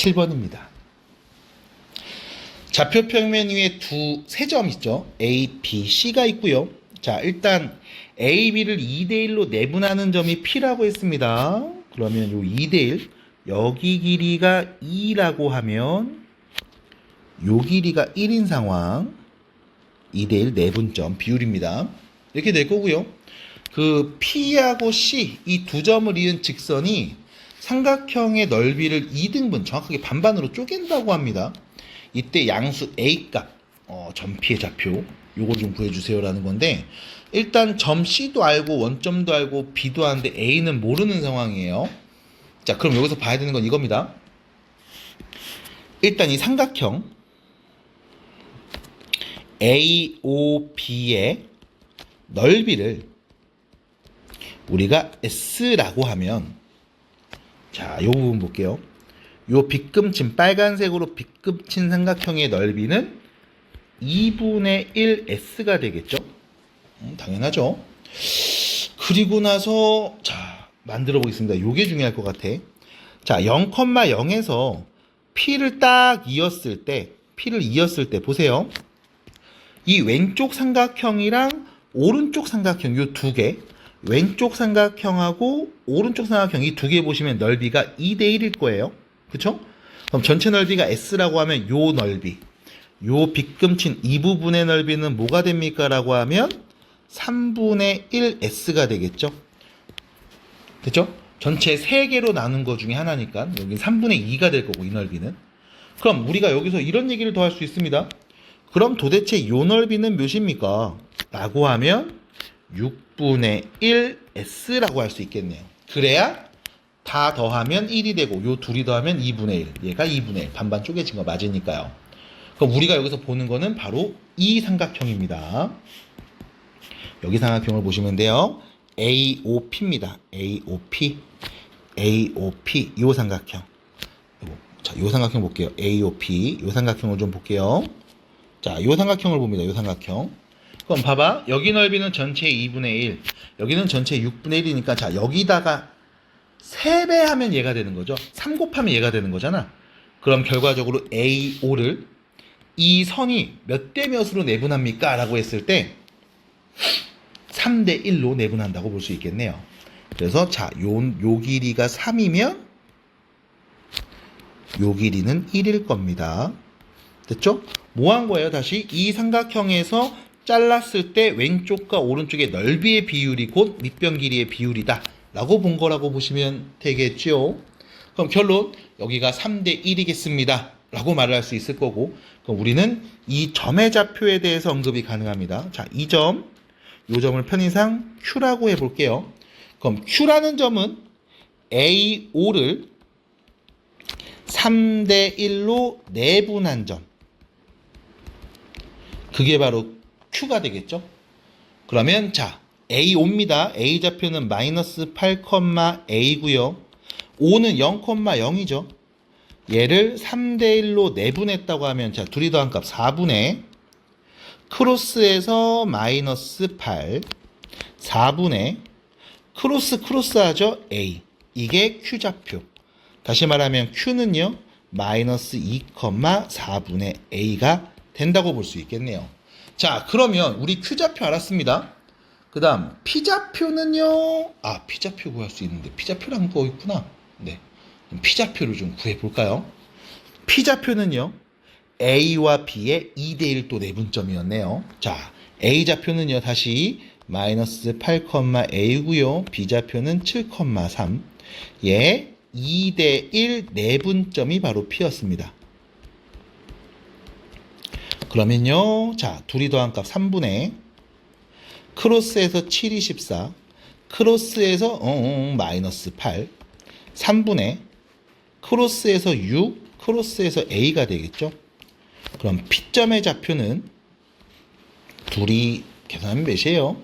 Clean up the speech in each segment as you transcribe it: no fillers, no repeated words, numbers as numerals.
7번입니다. 좌표 평면 위에 세 점 있죠. A, B, C가 있고요. 자, 일단 A, B를 2대1로 내분하는 점이 P라고 했습니다. 그러면 요 2대1, 여기 길이가 2라고 하면 요 길이가 1인 상황, 2대1 내분점 비율입니다. 이렇게 될 거고요. 그 P하고 C, 이 두 점을 이은 직선이 삼각형의 넓이를 2등분, 정확하게 반반으로 쪼갠다고 합니다. 이때 양수 A값, 점피의 좌표, 요거 좀 구해주세요라는 건데, 일단 점 C도 알고 원점도 알고 B도 아는데 A는 모르는 상황이에요. 자, 그럼 여기서 봐야 되는 건 이겁니다. 일단 이 삼각형 AOB의 넓이를 우리가 S라고 하면, 자, 요 부분 볼게요. 요 빗금친, 빨간색으로 빗금친 삼각형의 넓이는 2분의 1 S가 되겠죠? 당연하죠. 그리고 나서, 자, 만들어 보겠습니다. 요게 중요할 것 같아. 자, 0,0에서 P를 딱 이었을 때, 보세요. 이 왼쪽 삼각형이랑 오른쪽 삼각형, 요 두 개, 왼쪽 삼각형하고 오른쪽 삼각형 이 두 개 보시면 넓이가 2대1일 거예요. 그쵸? 그럼 전체 넓이가 S라고 하면 요 넓이, 요 빗금친 이 부분의 넓이는 뭐가 됩니까? 라고 하면 3분의 1 S가 되겠죠? 됐죠? 전체 3개로 나눈 거 중에 하나니까 여기 3분의 2가 될 거고, 이 넓이는. 그럼 우리가 여기서 이런 얘기를 더 할 수 있습니다. 그럼 도대체 요 넓이는 몇입니까? 라고 하면 6분의 1 S라고 할 수 있겠네요. 그래야 다 더하면 1이 되고 요 둘이 더하면 2분의 1, 얘가 2분의 1, 반반 쪼개진 거 맞으니까요. 그럼 우리가 여기서 보는 거는 바로 이 삼각형입니다. 여기 삼각형을 보시면 돼요. AOP입니다. AOP, 요 삼각형. 자, 요 삼각형 볼게요. AOP, 요 삼각형을 좀 볼게요. 자, 요 삼각형을 봅니다. 요 삼각형. 그럼 봐봐. 여기 넓이는 전체 2분의 1, 여기는 전체 6분의 1이니까, 자, 여기다가 3배 하면 얘가 되는 거죠. 3 곱하면 얘가 되는 거잖아. 그럼 결과적으로 AO를 이 선이 몇 대 몇으로 내분합니까? 라고 했을 때 3대 1로 내분한다고 볼 수 있겠네요. 그래서 자, 요 길이가 3이면 요 길이는 1일 겁니다. 됐죠? 뭐 한 거예요? 다시 이 삼각형에서 잘랐을 때 왼쪽과 오른쪽의 넓이의 비율이 곧 밑변 길이의 비율이다 라고 본 거라고 보시면 되겠죠. 그럼 결론, 여기가 3대 1이겠습니다 라고 말을 할 수 있을 거고, 그럼 우리는 이 점의 좌표에 대해서 언급이 가능합니다. 자, 이 점, 요 점을 편의상 Q라고 해볼게요. 그럼 Q라는 점은 AO를 3대 1로 내분한 점, 그게 바로 Q가 되겠죠. 그러면 자, A5입니다. A 좌표는 마이너스 8,A고요. 5는 0,0이죠. 얘를 3대 1로 내분했다고 하면, 자, 둘이 더한 값 4분의 크로스에서 마이너스 8, 4분의 크로스 하죠. A. 이게 Q 좌표. 다시 말하면 Q는요, 마이너스 2,4분의 A가 된다고 볼 수 있겠네요. 자, 그러면 우리 Q 좌표 알았습니다. 그 다음 P 좌표는요, P 좌표 구할 수 있는데 P 좌표란 거 있구나. 네, P 좌표를 좀 구해볼까요? P 좌표는요, A와 B의 2대1 또 내분점이었네요. 자, A 좌표는요, 다시 마이너스 8,A고요. B 좌표는 7,3. 얘 2대1 내분점이 바로 P였습니다. 그러면요, 자, 둘이 더한 값 3분의 크로스에서 7이 14, 크로스에서 마이너스 8, 3분의 크로스에서 6, 크로스에서 A가 되겠죠. 그럼 P점의 좌표는 둘이 계산하면 몇이에요?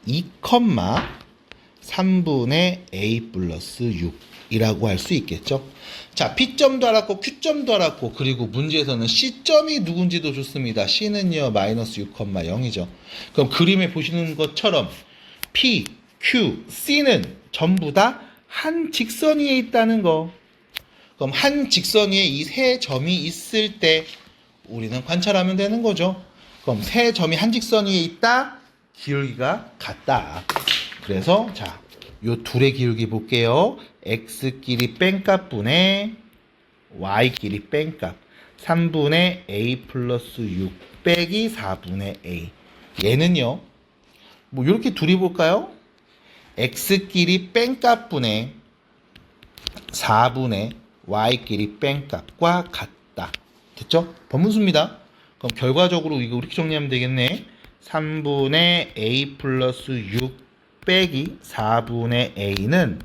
2,3분의 A 플러스 6이라고 할 수 있겠죠. 자, P점도 알았고 Q점도 알았고, 그리고 문제에서는 C점이 누군지도 좋습니다. C는요, 마이너스 6,0이죠. 그럼 그림에 보시는 것처럼 P, Q, C는 전부 다 한 직선 위에 있다는 거. 그럼 한 직선 위에 이 세 점이 있을 때 우리는 관찰하면 되는 거죠. 그럼 세 점이 한 직선 위에 있다. 기울기가 같다. 그래서 자, 요 둘의 기울기 볼게요. x끼리 뺀값분의 y끼리 뺀값 3분의 a 플러스 6 빼기 4분의 a. 얘는요. 뭐 이렇게 둘이 볼까요? x끼리 뺀값분의 4분의 y끼리 뺀값과 같다. 됐죠? 번분수입니다. 그럼 결과적으로 이거 이렇게 정리하면 되겠네. 3분의 a 플러스 6 빼기 4분의 a는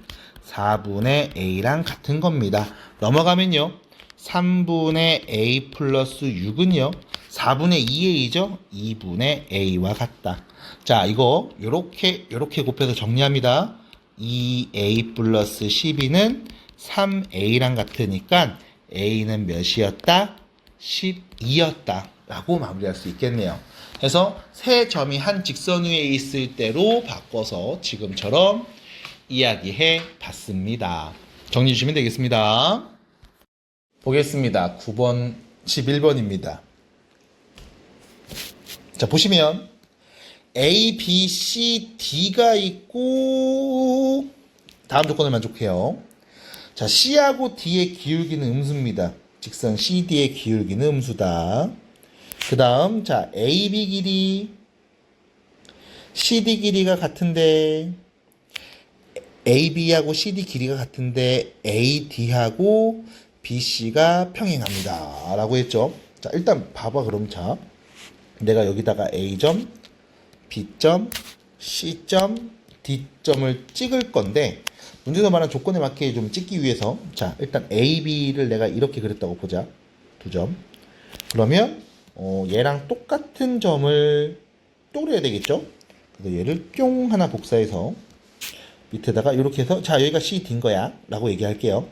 4분의 a랑 같은 겁니다. 넘어가면요. 3분의 a 플러스 6은요. 4분의 2a죠. 2분의 a와 같다. 자, 이거 요렇게 곱해서 정리합니다. 2a 플러스 12는 3a랑 같으니까 a는 몇이었다? 12였다. 라고 마무리할 수 있겠네요. 그래서 세 점이 한 직선 위에 있을 때로 바꿔서 지금처럼 이야기해 봤습니다. 정리해 주시면 되겠습니다. 보겠습니다. 9번, 11번입니다. 자, 보시면 A, B, C, D가 있고 다음 조건을 만족해요. 자, C하고 D의 기울기는 음수입니다. 직선 CD의 기울기는 음수다. 그 다음 자 AB 길이 CD 길이가 같은데 AB하고 CD 길이가 같은데 AD하고 BC가 평행합니다 라고 했죠. 자, 일단 봐봐. 그럼 자 내가 여기다가 A점, B점, C점, D점을 찍을 건데 문제에서 말한 조건에 맞게 좀 찍기 위해서 자 일단 AB를 내가 이렇게 그렸다고 보자. 두 점. 그러면 얘랑 똑같은 점을 또 그려야 되겠죠? 그래서 얘를 뿅 하나 복사해서 밑에다가 이렇게 해서 자 여기가 CD인 거야 라고 얘기할게요.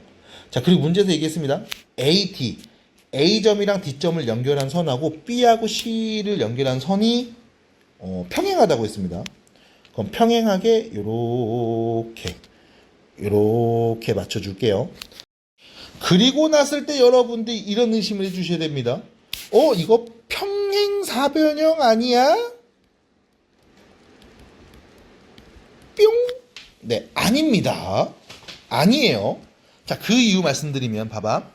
자, 그리고 문제에서 얘기했습니다. AD A점이랑 D점을 연결한 선하고 B하고 C를 연결한 선이 평행하다고 했습니다. 그럼 평행하게 요렇게 맞춰줄게요. 그리고 났을 때 여러분들이 이런 의심을 해주셔야 됩니다. 이거 평행사변형 아니야? 뿅? 네, 아닙니다. 아니에요. 자, 그 이유 말씀드리면 봐봐.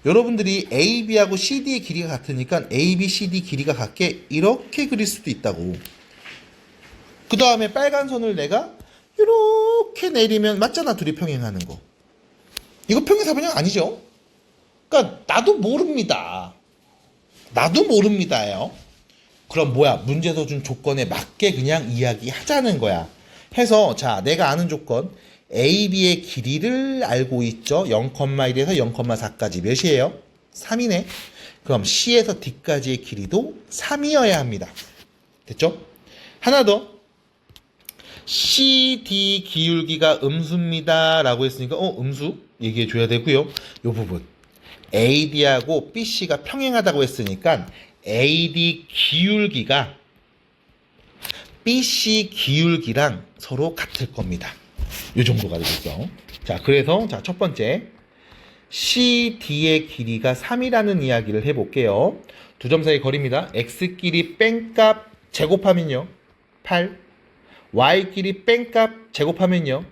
여러분들이 AB하고 CD의 길이가 같으니까 AB, CD 길이가 같게 이렇게 그릴 수도 있다고. 그 다음에 빨간 선을 내가 이렇게 내리면 맞잖아. 둘이 평행하는 거. 이거 평행사변형 아니죠? 그러니까 나도 모릅니다요. 그럼 뭐야? 문제에서 준 조건에 맞게 그냥 이야기하자는 거야. 해서 자 내가 아는 조건 AB의 길이를 알고 있죠. 0,1에서 0,4까지 몇이에요? 3이네. 그럼 C에서 D까지의 길이도 3이어야 합니다. 됐죠? 하나 더. CD 기울기가 음수입니다 라고 했으니까 음수 얘기해 줘야 되고요. 요 부분 AD하고 BC가 평행하다고 했으니까 AD 기울기가 BC 기울기랑 서로 같을 겁니다. 요 정도가 되겠어. 자, 그래서 자, 첫 번째 CD의 길이가 3이라는 이야기를 해볼게요. 두 점 사이 거리입니다. X끼리 뺀값 제곱하면요 8, Y끼리 뺀값 제곱하면요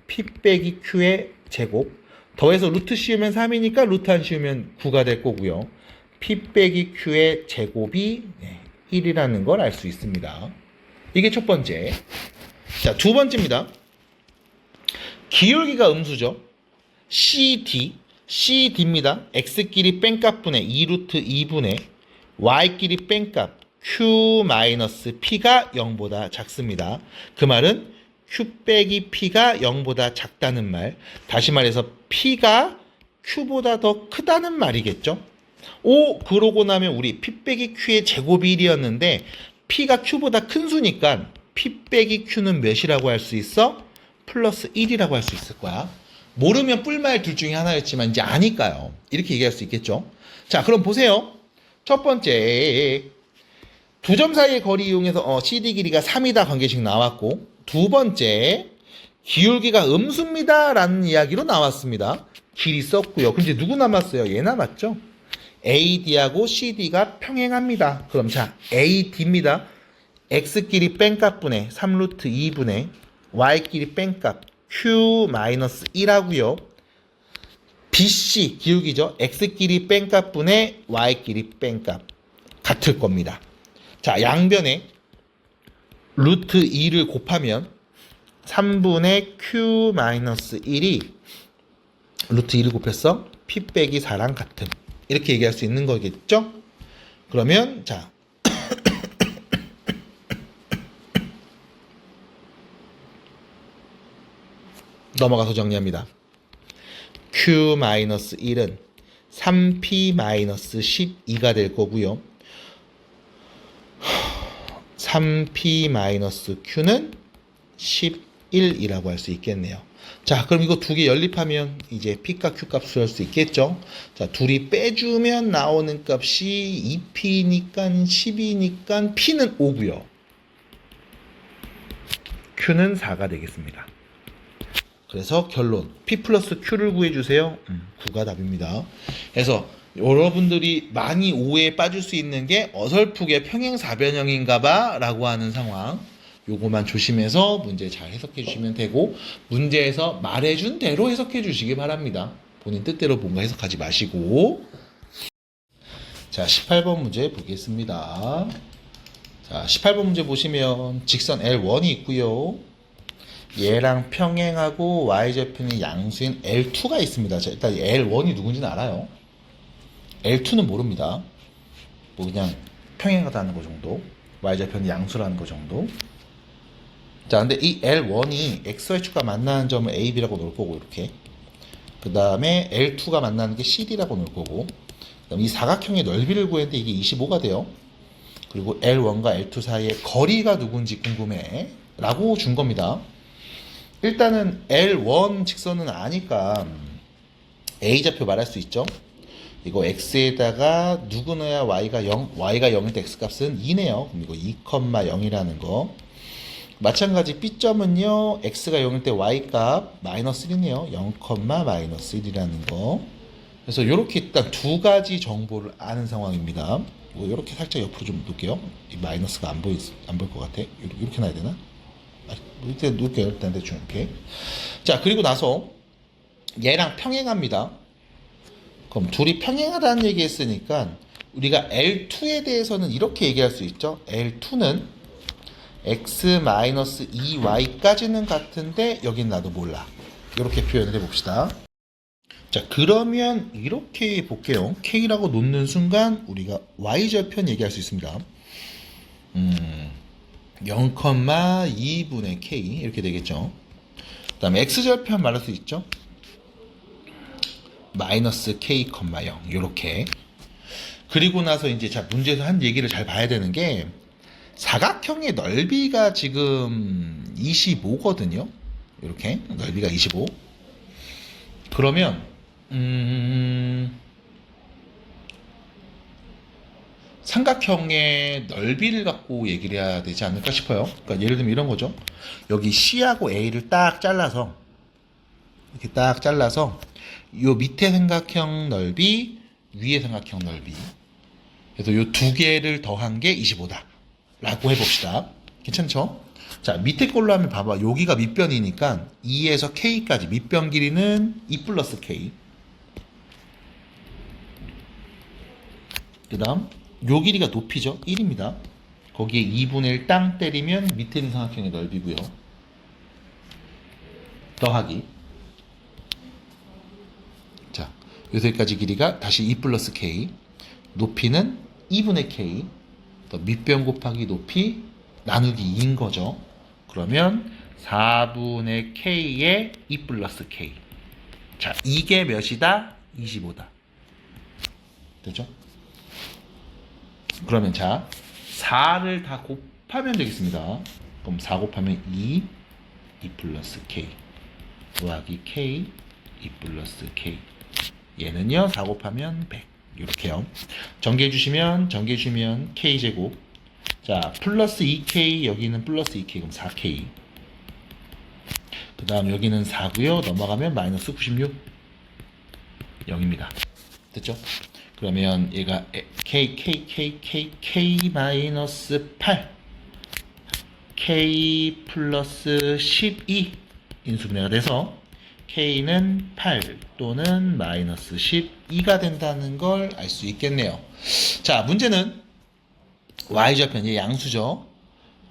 P 빼기 Q의 제곱, 더해서 루트 씌우면 3이니까 루트 안 씌우면 9가 될 거고요. P 빼기 Q의 제곱이 1이라는 걸 알 수 있습니다. 이게 첫 번째. 자, 두 번째입니다. 기울기가 음수죠. CD입니다. X끼리 뺀값분의 2루트 2분의 Y끼리 뺀값 Q-P가 0보다 작습니다. 그 말은 Q 빼기 P가 0보다 작다는 말. 다시 말해서 P가 Q보다 더 크다는 말이겠죠. 그러고 나면 우리 P 빼기 Q의 제곱이 1이었는데 P가 Q보다 큰 수니까 P 빼기 Q는 몇이라고 할 수 있어? 플러스 1이라고 할 수 있을 거야. 모르면 뿔말 둘 중에 하나였지만 이제 아니까요. 이렇게 얘기할 수 있겠죠. 자, 그럼 보세요. 첫 번째 두 점 사이의 거리 이용해서 CD 길이가 3이다 관계식 나왔고, 두 번째 기울기가 음수입니다 라는 이야기로 나왔습니다. 길이 썼고요. 그럼 이제 누구 남았어요? 얘 남았죠? AD하고 CD가 평행합니다. 그럼 자, AD입니다. X끼리 뺀값분의 3루트 2분의 Y끼리 뺀값 Q-1하고요. BC 기울기죠. X끼리 뺀값분의 Y끼리 뺀값 같을 겁니다. 자, 양변에 루트 2를 곱하면 3분의 Q-1이 루트 2를 곱해서 P 빼기 4랑 같음. 이렇게 얘기할 수 있는 거겠죠? 그러면 자 넘어가서 정리합니다. Q-1은 3P-12가 될 거고요. 3P-Q는 11이라고 할 수 있겠네요. 자, 그럼 이거 두 개 연립하면 이제 P과 Q 값을 할 수 있겠죠? 자, 둘이 빼주면 나오는 값이 2P니까 10이니까 P는 5고요. Q는 4가 되겠습니다. 그래서 결론 P 플러스 Q를 구해주세요. 9가 답입니다. 그래서 여러분들이 많이 오해에 빠질 수 있는 게 어설프게 평행사변형인가봐 라고 하는 상황, 요거만 조심해서 문제 잘 해석해 주시면 되고, 문제에서 말해준 대로 해석해 주시기 바랍니다. 본인 뜻대로 뭔가 해석하지 마시고. 자, 18번 문제 보겠습니다. 자, 18번 문제 보시면 직선 L1이 있고요. 얘랑 평행하고 y좌표는 양수인 L2가 있습니다. 자, 일단 L1이 누군지는 알아요. L2는 모릅니다. 뭐 그냥 평행하다는 거 정도, y좌표는 양수라는 거 정도. 자, 근데 이 L1이 XY축과 만나는 점을 AB라고 놓을 거고, 이렇게. 그 다음에 L2가 만나는 게 CD라고 놓을 거고, 그다음 이 사각형의 넓이를 구했는데 이게 25가 돼요. 그리고 L1과 L2 사이의 거리가 누군지 궁금해 라고 준 겁니다. 일단은 L1 직선은 아니까 A좌표 말할 수 있죠. 이거 X에다가 누구 넣어야 Y가 0일 때 X값은 2네요. 그럼 이거 2,0이라는 거. 마찬가지 B점은요, X가 0일 때 Y값 마이너스 1이네요. 0,-1이라는 거. 그래서 이렇게 일단 두 가지 정보를 아는 상황입니다. 이렇게 살짝 옆으로 좀 놓을게요. 이 마이너스가 안 보일 것 같아. 이렇게 놔야 되나? 이렇게 놓을게요. 일단 대충 이렇게. 자, 그리고 나서 얘랑 평행합니다. 그럼 둘이 평행하다는 얘기 했으니까 우리가 L2에 대해서는 이렇게 얘기할 수 있죠. L2는 X-2Y까지는 같은데 여긴 나도 몰라. 이렇게 표현을 해봅시다. 자, 그러면 이렇게 볼게요. K라고 놓는 순간 우리가 Y절편 얘기할 수 있습니다. 0,2분의 K 이렇게 되겠죠. 그 다음에 X절편 말할 수 있죠. 마이너스 K, 0 이렇게. 그리고 나서 이제 자, 문제에서 한 얘기를 잘 봐야 되는 게 사각형의 넓이가 지금 25거든요. 이렇게 넓이가 25. 그러면 삼각형의 넓이를 갖고 얘기를 해야 되지 않을까 싶어요. 그러니까 예를 들면 이런 거죠. 여기 C하고 A를 딱 잘라서 이렇게 딱 잘라서 요 밑에 삼각형 넓이, 위에 삼각형 넓이. 그래서 요 두 개를 더한 게 25다. 라고 해봅시다. 괜찮죠? 자, 밑에 걸로 하면 봐봐. 여기가 밑변이니까 2에서 K까지 밑변 길이는 2 플러스 K. 그 다음 요 길이가 높이죠. 1입니다. 거기에 2분의 1 땅 때리면 밑에 있는 삼각형의 넓이고요. 더하기. 자, 여기까지 길이가 다시 2 플러스 K. 높이는 2분의 K. 더 밑변 곱하기 높이 나누기 2인 거죠. 그러면 4분의 K에 2 플러스 K. 자, 이게 몇이다? 25다. 되죠? 그러면 자, 4를 다 곱하면 되겠습니다. 그럼 4 곱하면 2 플러스 K 더하기 K 2 플러스 K. 얘는요 4 곱하면 100. 이렇게요. 전개해 주시면 K제곱. 자, 플러스 2K, 여기는 플러스 2K, 그럼 4K. 그 다음 여기는 4고요. 넘어가면 마이너스 96. 0입니다. 됐죠? 그러면 얘가 k 마이너스 8 k 플러스 12 인수분해가 돼서 k는 8 또는 마이너스 12가 된다는 걸 알 수 있겠네요. 자, 문제는 y좌표는 양수죠.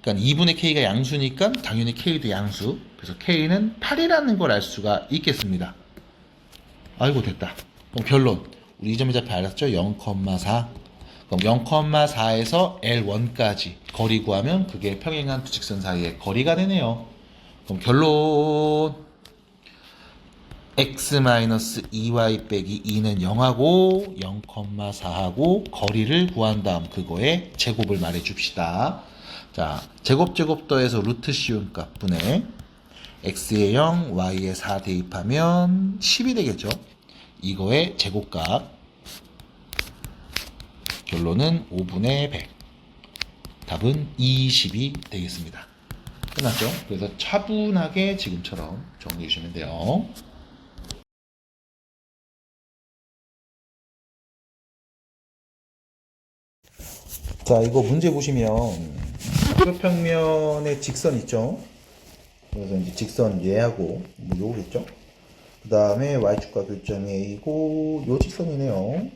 그러니까 2분의 k가 양수니까 당연히 k도 양수. 그래서 k는 8이라는 걸 알 수가 있겠습니다. 아이고 됐다. 그럼 결론. 우리 이 점의 좌표 알았죠? 0,4. 그럼 0,4에서 L1까지 거리 구하면 그게 평행한 두 직선 사이의 거리가 되네요. 그럼 결론. x-2y 빼기 2는 0하고 0,4하고 거리를 구한 다음 그거의 제곱을 말해 줍시다. 자, 제곱 더해서 루트 씌운 값분의 x에 0, y에 4 대입하면 10이 되겠죠. 이거의 제곱값 결론은 5분의 100 답은 20이 되겠습니다. 끝났죠? 그래서 차분하게 지금처럼 정리해 주시면 돼요. 자, 이거 문제 보시면 좌표평면에 직선 있죠? 그래서 이제 직선 얘하고 뭐 요거겠죠? 그 다음에 y축과 교점이 a고 요 직선이네요.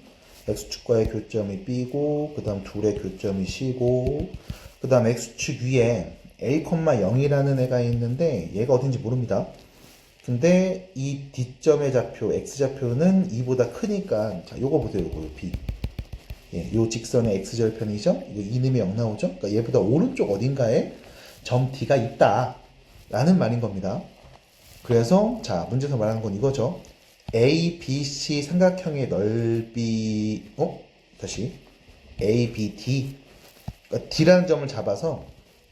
x축과의 교점이 b고 그 다음 둘의 교점이 c고 그 다음 x축 위에 a,0이라는 애가 있는데 얘가 어딘지 모릅니다. 근데 이 D점의 좌표 x좌표는 2보다 크니까 자 요거 보세요. 요거 b 예, 요 직선의 x절편이죠. 이거 이름이 0 나오죠. 그러니까 얘보다 오른쪽 어딘가에 점 D가 있다 라는 말인 겁니다. 그래서 자 문제에서 말하는 건 이거죠. A, B, C 삼각형의 넓이 다시 A, B, D 그러니까 D라는 점을 잡아서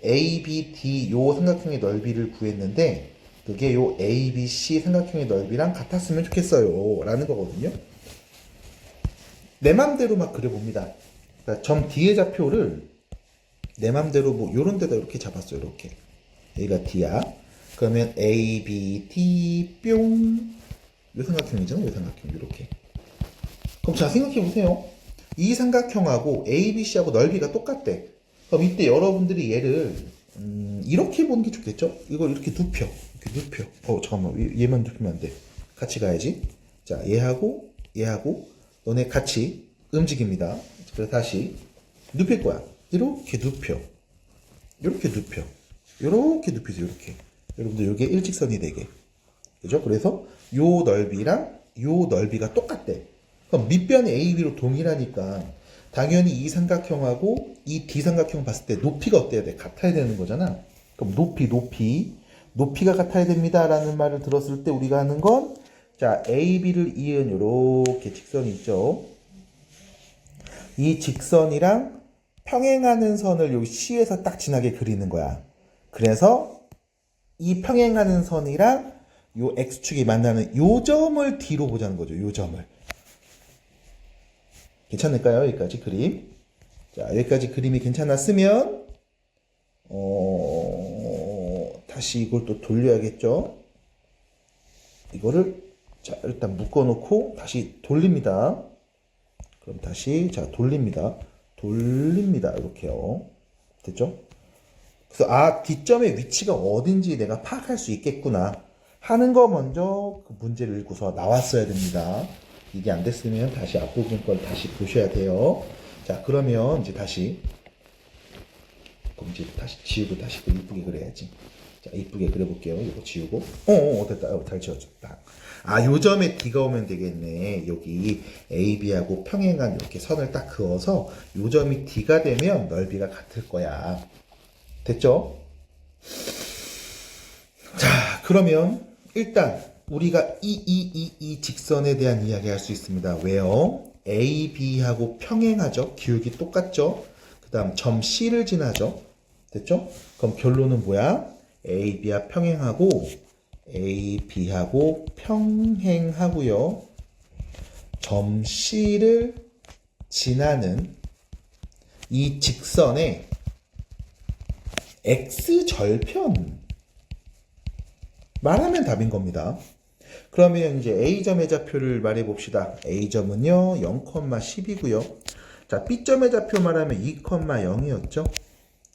A, B, D 요 삼각형의 넓이를 구했는데 그게 요 A, B, C 삼각형의 넓이랑 같았으면 좋겠어요 라는 거거든요. 내 맘대로 막 그려봅니다. 그러니까 점 D의 좌표를 내 맘대로 뭐 요런 데다 이렇게 잡았어요. 이렇게 여기가 D야. 그러면 A, B, D 뿅 요 삼각형이잖아요. 요 삼각형 이렇게. 그럼 자 생각해 보세요. 이 삼각형하고 A, B, C하고 넓이가 똑같대. 그럼 이때 여러분들이 얘를 이렇게 보는 게 좋겠죠? 이걸 이렇게 눕혀. 이렇게 눕혀. 잠깐만 얘만 눕히면 안 돼. 같이 가야지. 자 얘하고 너네 같이 움직입니다. 그래서 다시 눕힐 거야. 이렇게 눕혀. 이렇게 눕혀. 이렇게 눕히세요. 이렇게. 여러분들 이게 일직선이 되게. 그죠? 그래서 요 넓이랑 요 넓이가 똑같대. 그럼 밑변이 AB로 동일하니까 당연히 이 삼각형하고 이 D 삼각형 봤을 때 높이가 어때야 돼? 같아야 되는 거잖아. 그럼 높이가 같아야 됩니다. 라는 말을 들었을 때 우리가 하는 건 자, AB를 이은 요렇게 직선이 있죠. 이 직선이랑 평행하는 선을 여기 C에서 딱 지나게 그리는 거야. 그래서 이 평행하는 선이랑 요 X축이 만나는 요 점을 D로 보자는 거죠. 요 점을. 괜찮을까요? 여기까지 그림. 자, 여기까지 그림이 괜찮았으면 다시 이걸 또 돌려야겠죠. 이거를 자 일단 묶어놓고 다시 돌립니다. 그럼 다시 자 돌립니다. 이렇게요. 됐죠? 그래서 D점의 위치가 어딘지 내가 파악할 수 있겠구나 하는 거 먼저 그 문제를 읽고서 나왔어야 됩니다. 이게 안 됐으면 다시 앞부분 걸 다시 보셔야 돼요. 자 그러면 이제 다시 지우고 다시 이쁘게 그려야지. 자 이쁘게 그려볼게요. 이거 지우고 됐다. 잘 지워졌다. 요 점에 D가 오면 되겠네. 여기 AB하고 평행한 이렇게 선을 딱 그어서 요 점이 D가 되면 넓이가 같을 거야. 됐죠? 자 그러면 일단 우리가 이 직선에 대한 이야기 할 수 있습니다. 왜요? AB하고 평행하죠? 기울기 똑같죠? 그 다음 점 C를 지나죠? 됐죠? 그럼 결론은 뭐야? AB와 평행하고요. 점 C를 지나는 이 직선의 X절편 말하면 답인 겁니다. 그러면 이제 A점의 좌표를 말해 봅시다. A점은요 0,10이고요. 자, B점의 좌표 말하면 2,0이었죠.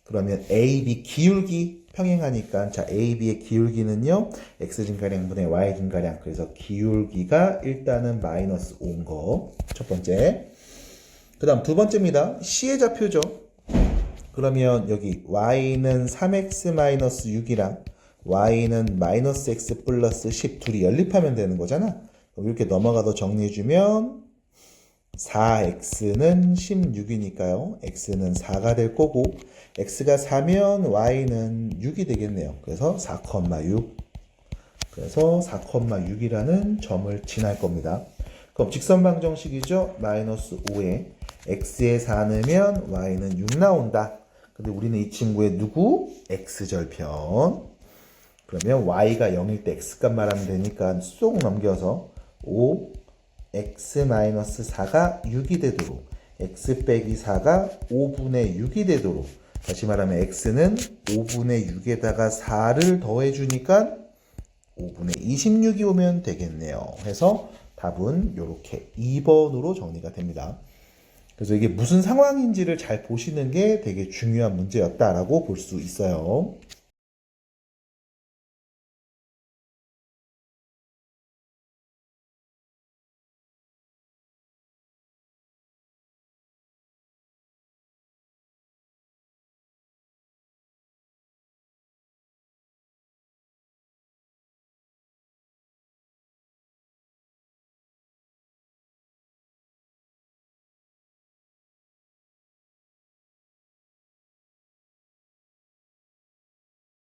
그러면 AB 기울기 평행하니까 자 AB의 기울기는요 x진가량 분의 y진가량, 그래서 기울기가 일단은 마이너스 5인 거 첫 번째. 그 다음 두 번째입니다. C의 좌표죠. 그러면 여기 y는 3x-6이랑 y는 마이너스 x 플러스 10 둘이 연립하면 되는 거잖아. 그럼 이렇게 넘어가서 정리해주면 4x는 16이니까요. x는 4가 될 거고 x가 4면 y는 6이 되겠네요. 그래서 4,6. 그래서 4,6이라는 점을 지날 겁니다. 그럼 직선방정식이죠. 마이너스 5에 x에 4 넣으면 y는 6 나온다. 근데 우리는 이 친구의 누구? x절편. 그러면 y가 0일 때 x값 말하면 되니까 쏙 넘겨서 5 x-4가 6이 되도록 x 빼기 4가 5분의 6이 되도록, 다시 말하면 x는 5분의 6에다가 4를 더해주니까 5분의 26이 오면 되겠네요. 해서 답은 이렇게 2번으로 정리가 됩니다. 그래서 이게 무슨 상황인지를 잘 보시는 게 되게 중요한 문제였다라고 볼 수 있어요.